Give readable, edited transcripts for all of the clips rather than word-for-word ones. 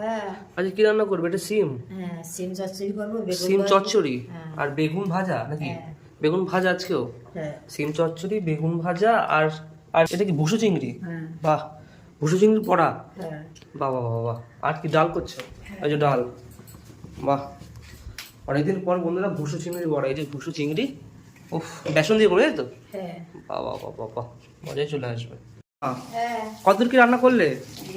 হ্যাঁ আচ্ছা কি রান্না করবে? এটা সিম? হ্যাঁ সিম চচ্চড়ি করবো, সিম চচ্চড়ি হ্যাঁ। আর বেগুন ভাজা নাকি? হ্যাঁ। বেগুন ভাজা আজকেও? হ্যাঁ সিম চচ্চড়ি, বেগুন ভাজা আর আর এটা কি ভুসো চিংড়ি? হ্যাঁ বাহ, ভুসো চিংড়ি পড়া। হ্যাঁ বাহ বাহ বাহ বাহ। আর কি ডাল করছো? এই যে ডাল। বাহ, অনেকদিন পর বন্ধুরা ভুসো চিংড়ি বড়া। এই যে ভুসো চিংড়ি, উফ, বেসন দিয়ে করে তো? হ্যাঁ বাহ বাহ বাহ বাহ বাহ, মজাই চলে আসবে। হ্যাঁ কতদূর কি রান্না করলে?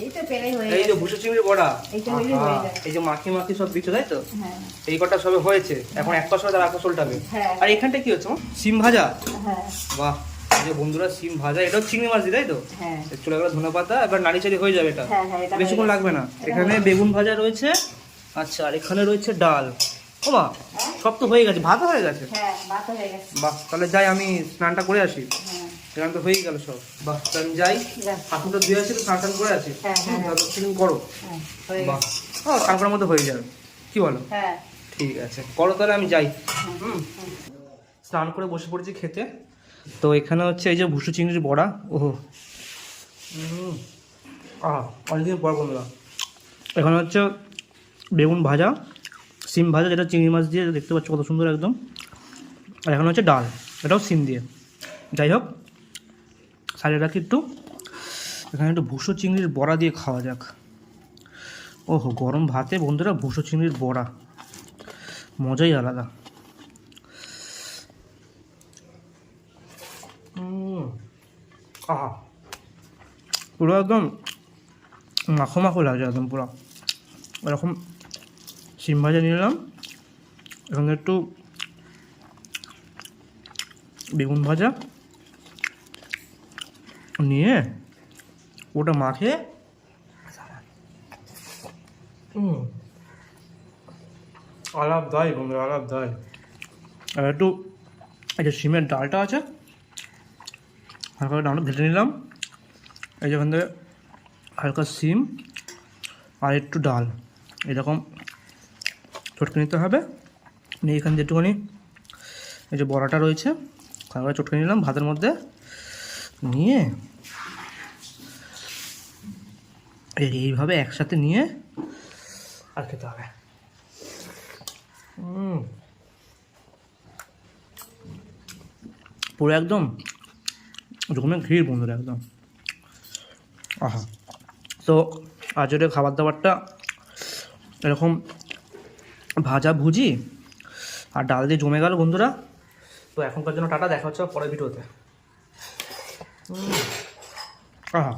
এই তো পেলেই হয়ে এই যে গেছে। ভুসো চিংড়ি বড়া, এইটা হইলেই হয়ে যায়। এই যে মাখি মাখি সব দিচ্ছ তাই তো? হ্যাঁ এই কটা সবে হয়েছে, এখন এক পাশ হবে তার এক পাশ উল্টাবে। হ্যাঁ। আর এখানটা কি হচ্ছে? সিম ভাজা। হ্যাঁ বাহ, এই যে বন্ধুরা সিম ভাজা, এটাও চিংড়ি মাছ দিয়ে তাই তো? হ্যাঁ চলে গেল ধনে পাতা, এবার নাড়ি চাড়ি হয়ে যাবে এটা। হ্যাঁ হ্যাঁ, এটা বেশিক্ষণ হয়ে লাগবে না। গেছে। এখানে বেগুন ভাজা রয়েছে, আচ্ছা, আর এখানে রয়েছে ডাল। ও মা, সব তো হয়ে গেছে, ভাত হয়ে গেছে। হ্যাঁ ভাত হয়ে গেছে। বাহ, তাহলে যাই, আমি স্নানটা করে আসি। হ্যাঁ স্নান তো হয়েই গেল সব। বাহ, তাহলে আমি যাই। যা। হাতুটা ধুয়ে আসি, তো স্নান টান করে আসি। হ্যাঁ, হ্যাঁ, হ্যাঁ। ততক্ষণ করো। হ্যাঁ হয়ে বাহ, গেছে। ও তারপরের মধ্যে হয়ে যাবে, কি বলো? হ্যাঁ ঠিক আছে, করো তাহলে, আমি যাই। হুম। স্নান করে বসে পড়েছি খেতে। তো এখানে হচ্ছে এই যে ভুসো চিংড়ির বড়া। ওহো, অনেকদিন পর বন্ধুরা। এখানে হচ্ছে বেগুন ভাজা, সিম ভাজা, যেটা চিংড়ি মাছ দিয়ে দেখতে পাচ্ছ কত সুন্দর একদম। আর এখানে হচ্ছে ডাল, এটাও সিম দিয়ে। যাই হোক, সাইডে রাখি একটু। এখানে একটু ভুসো চিংড়ির বড়া দিয়ে খাওয়া যাক। ওহো, গরম ভাতে বন্ধুরা ভুসো চিংড়ির বড়া, মজাই আলাদা। আহা, পুরো একদম মাখো মাখো লাগছে একদম পুরো। এরকম সিম ভাজা নিলাম, এখানে একটু বেগুন ভাজা নিয়ে ওটা মাখে আলাপ দেয় বন্ধু, আলাপ দেয়। আর একটু এই যে সিমের ডালটা আছে, হালকা ডালটা ভেজে নিলাম। এই যেখান থেকে হালকা সিম আর একটু ডাল এরকম চটকে নিতে হবে। নিয়ে এখান থেকে একটুখানি এই যে বড়াটা রয়েছে, হালকা চটকে নিলাম ভাতের মধ্যে নিয়ে, এইভাবে একসাথে নিয়ে আর খেতে হবে। পুরো একদম রকমের ঘির বন্ধুরা একদম। আহা, তো আজকের খাবার দাবারটা এরকম ভাজা ভুজি আর ডাল দিয়ে জমে গেল বন্ধুরা। তো এখনকার জন্য টাটা, দেখা হচ্ছে পরের ভিডিওতে। আহা।